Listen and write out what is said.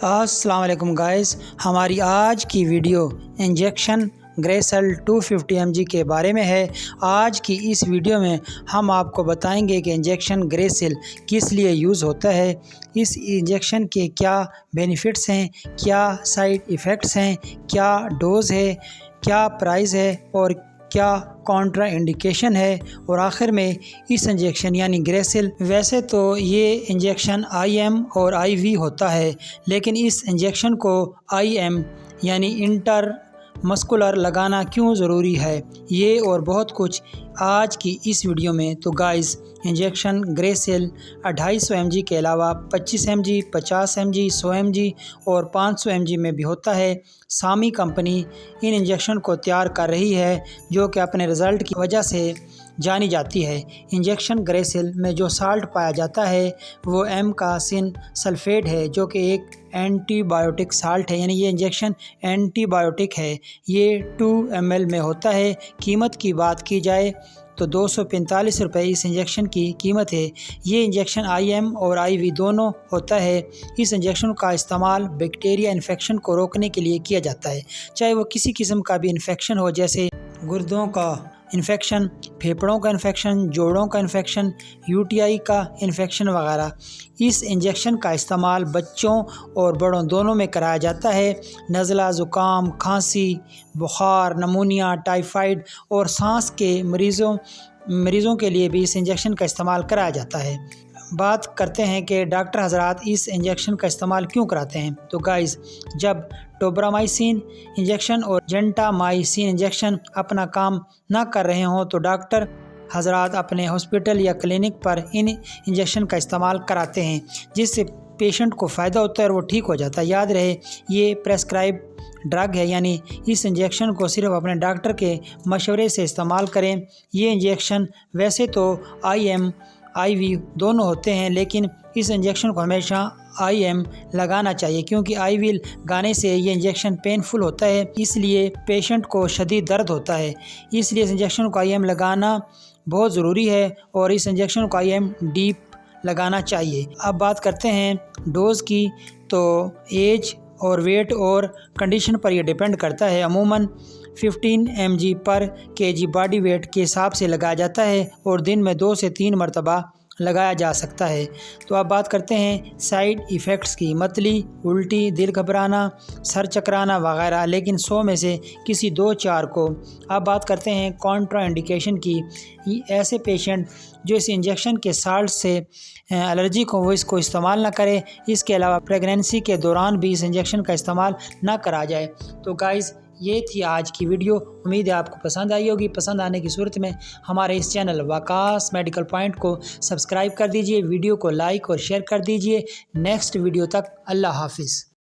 السلام علیکم گائز، ہماری آج کی ویڈیو انجیکشن گریسل 250 mg کے بارے میں ہے۔ آج کی اس ویڈیو میں ہم آپ کو بتائیں گے کہ انجیکشن گریسل کس لیے یوز ہوتا ہے، اس انجیکشن کے کیا بینیفٹس ہیں، کیا سائیڈ ایفیکٹس ہیں، کیا ڈوز ہے، کیا پرائز ہے اور کیا کانٹرا انڈیکیشن ہے، اور آخر میں اس انجیکشن یعنی گریسل، ویسے تو یہ انجیکشن آئی ایم اور آئی وی ہوتا ہے، لیکن اس انجیکشن کو آئی ایم یعنی انٹر مسکولر لگانا کیوں ضروری ہے، یہ اور بہت کچھ آج کی اس ویڈیو میں۔ تو گائز، انجیکشن گریسل 250 mg کے علاوہ 25 mg، 50 mg، 100 mg اور 500 mg میں بھی ہوتا ہے۔ سامی کمپنی ان انجیکشن کو تیار کر رہی ہے جو کہ اپنے رزلٹ کی وجہ سے جانی جاتی ہے۔ انجیکشن گریسل میں جو سالٹ پایا جاتا ہے وہ ایمکاسن سلفیٹ ہے، جو کہ ایک اینٹی بایوٹک سالٹ ہے، یعنی یہ انجیکشن اینٹی بایوٹک ہے۔ یہ 2 ml میں ہوتا ہے۔ قیمت کی بات کی جائے تو 245 روپے اس انجیکشن کی قیمت ہے۔ یہ انجیکشن آئی ایم اور آئی وی دونوں ہوتا ہے۔ اس انجیکشن کا استعمال بیکٹیریا انفیکشن کو روکنے کے لیے کیا جاتا ہے، چاہے وہ کسی قسم کا بھی انفیکشن ہو، جیسے گردوں کا انفیکشن، پھیپھڑوں کا انفیکشن، جوڑوں کا انفیکشن، UTI کا انفیکشن وغیرہ۔ اس انجیکشن کا استعمال بچوں اور بڑوں دونوں میں کرایا جاتا ہے۔ نزلہ، زکام، کھانسی، بخار، نمونیا، ٹائیفائڈ اور سانس کے مریضوں کے لیے بھی اس انجیکشن کا استعمال کرایا جاتا ہے۔ بات کرتے ہیں کہ ڈاکٹر حضرات اس انجیکشن کا استعمال کیوں کراتے ہیں۔ تو گائز، جب ٹوبرامائسین انجیکشن اور جنٹامائسین انجیکشن اپنا کام نہ کر رہے ہوں تو ڈاکٹر حضرات اپنے ہاسپٹل یا کلینک پر ان انجیکشن کا استعمال کراتے ہیں، جس سے پیشنٹ کو فائدہ ہوتا ہے اور وہ ٹھیک ہو جاتا ہے۔ یاد رہے، یہ پریسکرائب ڈرگ ہے، یعنی اس انجیکشن کو صرف اپنے ڈاکٹر کے مشورے سے استعمال کریں۔ یہ انجیکشن ویسے تو آئی ایم آئی وی دونوں ہوتے ہیں، لیکن اس انجیکشن کو ہمیشہ آئی ایم لگانا چاہیے، کیونکہ آئی وی لگانے سے یہ انجیکشن پینفل ہوتا ہے، اس لیے پیشنٹ کو شدید درد ہوتا ہے، اس لیے اس انجیکشن کو آئی ایم لگانا بہت ضروری ہے، اور اس انجیکشن کو آئی ایم ڈیپ لگانا چاہیے۔ اب بات کرتے ہیں ڈوز کی، تو ایج اور ویٹ اور کنڈیشن پر یہ ڈیپینڈ کرتا ہے۔ عموماً 15 mg پر kg باڈی ویٹ کے حساب سے لگایا جاتا ہے، اور دن میں 2 سے 3 مرتبہ لگایا جا سکتا ہے۔ تو اب بات کرتے ہیں سائیڈ ایفیکٹس کی، متلی، الٹی، دل گھبرانا، سر چکرانا وغیرہ، لیکن 100 میں سے کسی 2-4 کو۔ اب بات کرتے ہیں کانٹرا انڈیکیشن کی۔ ایسے پیشنٹ جو اس انجیکشن کے سالٹ سے الرجک ہوں وہ اس کو استعمال نہ کرے۔ اس کے علاوہ پریگنینسی کے دوران بھی اس انجیکشن کا استعمال نہ کرا جائے۔ تو گائز، یہ تھی آج کی ویڈیو، امید ہے آپ کو پسند آئی ہوگی۔ پسند آنے کی صورت میں ہمارے اس چینل وقاص میڈیکل پوائنٹ کو سبسکرائب کر دیجئے، ویڈیو کو لائک اور شیئر کر دیجئے۔ نیکسٹ ویڈیو تک اللہ حافظ۔